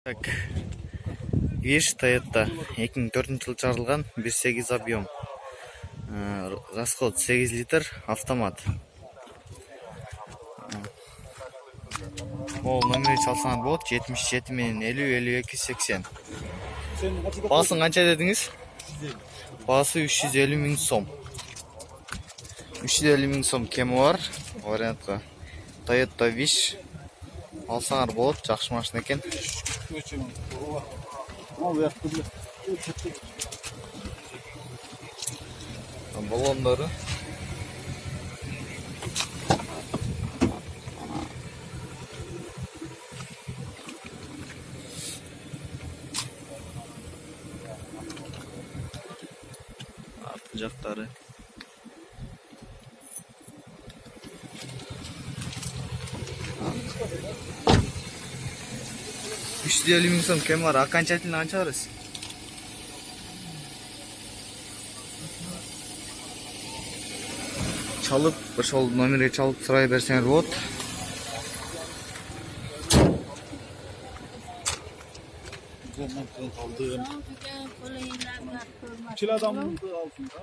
Так, Виш Toyota 2004-жылы чыгарылган 1.8 объем. Расход 8 литр, автомат. Ол номери чалсаңар болот 77 менен 50 52 80. Баасын канча дедиңиз? Баасы 350 миң сом. 350 миң сом кеми бар вариантка. Toyota Wish алсаңар болот, жакшы машина экен. Баллондору арты жактары 350 миң сом кеми бар. Окончательно канча бересиз? Çalıp, ошол номерге çalıp сурай берсеңер болот. Çil adamın altında.